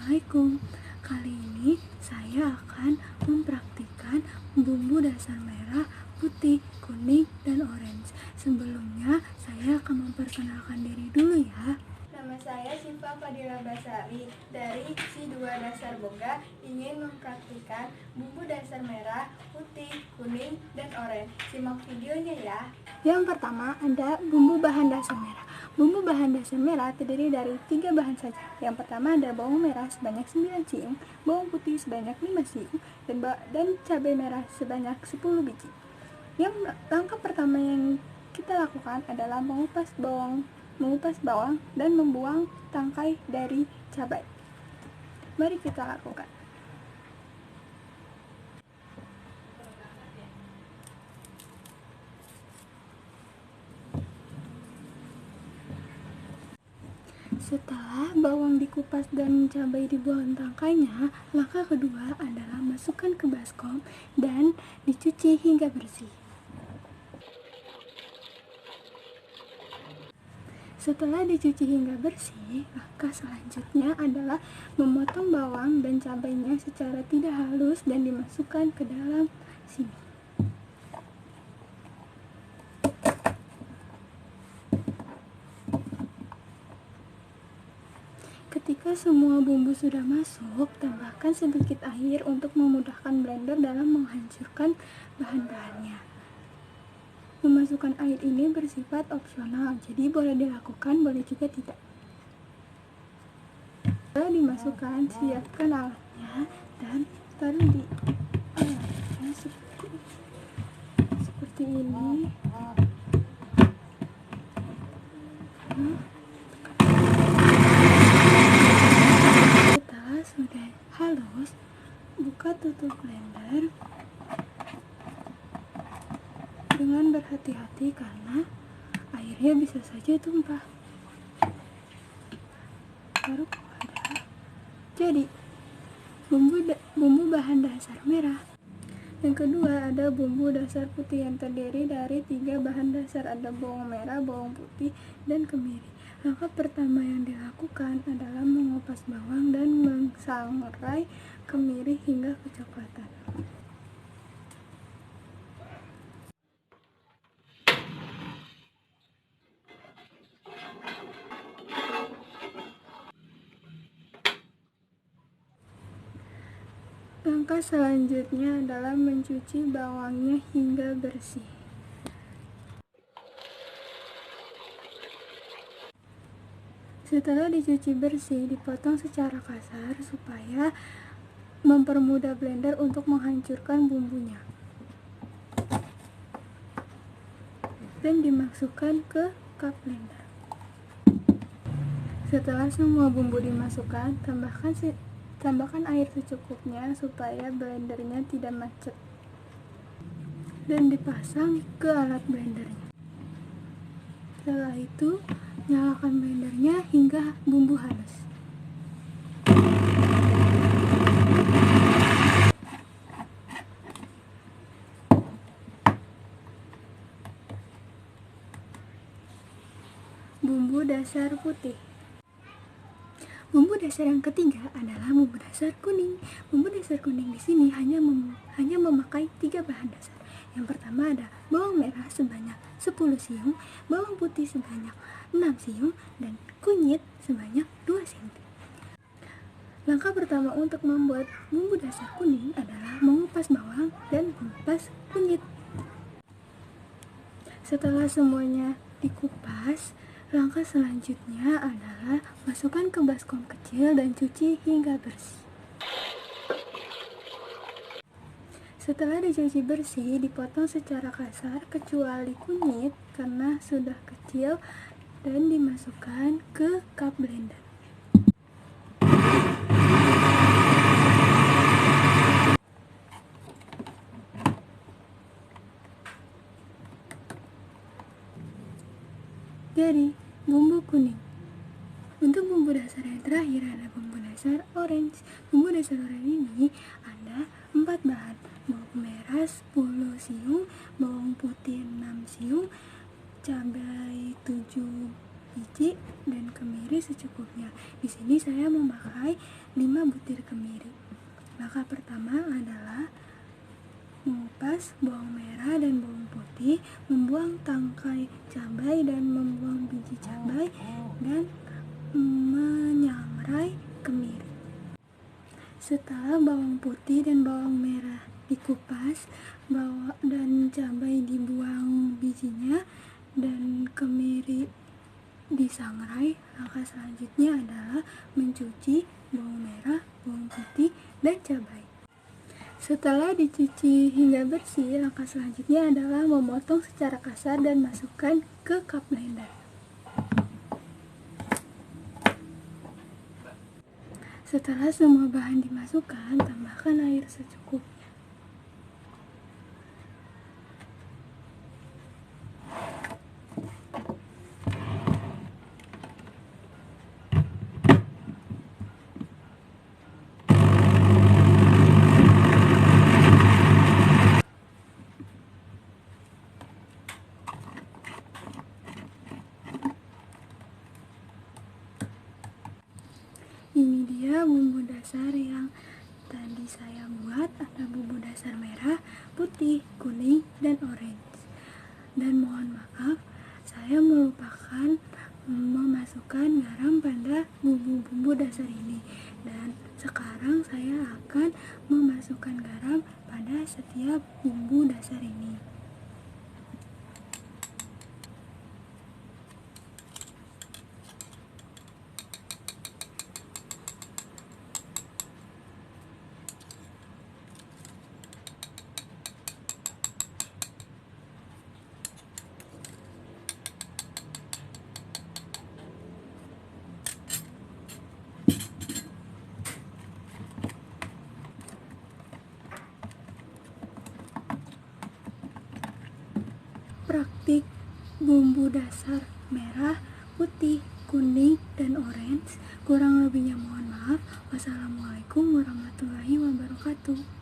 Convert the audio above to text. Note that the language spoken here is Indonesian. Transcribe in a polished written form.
Assalamualaikum. Kali ini saya akan mempraktikkan bumbu dasar merah, putih, kuning, dan orange. Sebelumnya saya akan memperkenalkan diri dulu ya. Nama saya Syifa Fadila Basari dari Si 2 Dasar Boga, ingin mempraktikkan bumbu dasar merah, putih, kuning, dan oranye. Simak videonya ya. Yang pertama ada bumbu bahan dasar merah. Bumbu bahan dasar merah terdiri dari 3 bahan saja. Yang pertama ada bawang merah sebanyak 9 siung, bawang putih sebanyak 5 siung, dan cabai merah sebanyak 10 biji. Langkah pertama yang kita lakukan adalah mengupas bawang dan membuang tangkai dari cabai. Mari kita lakukan. Setelah bawang dikupas dan cabai dibuang tangkainya, langkah kedua adalah masukkan ke baskom dan dicuci hingga bersih. Setelah dicuci hingga bersih, langkah selanjutnya adalah memotong bawang dan cabainya secara tidak halus dan dimasukkan ke dalam sini. Ketika semua bumbu sudah masuk, tambahkan sedikit air untuk memudahkan blender dalam menghancurkan bahan-bahannya. Memasukkan air ini bersifat opsional, jadi boleh dilakukan, boleh juga tidak. Setelah dimasukkan, siapkan alatnya dan taruh di alatnya seperti ini. Setelah sudah halus, buka tutup blender dengan berhati-hati karena airnya bisa saja tumpah. Taruh ke wadah. Jadi bumbu bahan dasar merah. Yang kedua ada bumbu dasar putih yang terdiri dari 3 bahan dasar, ada bawang merah, bawang putih, dan kemiri. Langkah pertama yang dilakukan adalah mengupas bawang dan mensangrai kemiri hingga kecoklatan. Langkah selanjutnya adalah mencuci bawangnya hingga bersih. Setelah dicuci bersih, dipotong secara kasar supaya mempermudah blender untuk menghancurkan bumbunya. Dan dimasukkan ke cup blender. Setelah semua bumbu dimasukkan, tambahkan air secukupnya supaya blendernya tidak macet. Dan dipasang ke alat blendernya. Setelah itu, nyalakan blendernya hingga bumbu halus. Bumbu dasar putih. Bumbu dasar yang ketiga adalah bumbu dasar kuning. Bumbu dasar kuning di sini hanya memakai 3 bahan dasar. Yang pertama ada bawang merah sebanyak 10 siung, bawang putih sebanyak 6 siung, dan kunyit sebanyak 2 siung. Langkah pertama untuk membuat bumbu dasar kuning adalah mengupas bawang dan mengupas kunyit. Setelah semuanya dikupas, langkah selanjutnya adalah masukkan ke baskom kecil dan cuci hingga bersih. Setelah dicuci bersih, dipotong secara kasar kecuali kunyit karena sudah kecil dan dimasukkan ke cup blender. Jadi, bumbu kuning. Untuk bumbu dasar yang terakhir ada bumbu dasar orange. Bumbu dasar orange ini ada 4 bahan. Bawang merah 10 siung, bawang putih 6 siung, cabai 7 biji dan kemiri secukupnya. Di sini saya memakai 5 butir kemiri. Langkah pertama adalah mengupas bawang merah dan bawang putih, membuang tangkai cabai dan membuang biji cabai, dan menyangrai kemiri. Setelah bawang putih dan bawang merah dikupas dan cabai dibuang bijinya dan kemiri disangrai, langkah selanjutnya adalah mencuci bawang merah, bawang putih, dan cabai. Setelah dicuci hingga bersih, langkah selanjutnya adalah memotong secara kasar dan masukkan ke cup blender. Setelah semua bahan dimasukkan, tambahkan air secukupnya. Ini dia bumbu dasar yang tadi saya buat. Ada bumbu dasar merah, putih, kuning, dan orange. Dan mohon maaf, saya melupakan memasukkan garam pada bumbu-bumbu dasar ini. Dan sekarang saya akan memasukkan garam pada setiap bumbu dasar ini. Praktik bumbu dasar merah, putih, kuning, dan orange. Kurang lebihnya mohon maaf. Wassalamualaikum warahmatullahi wabarakatuh.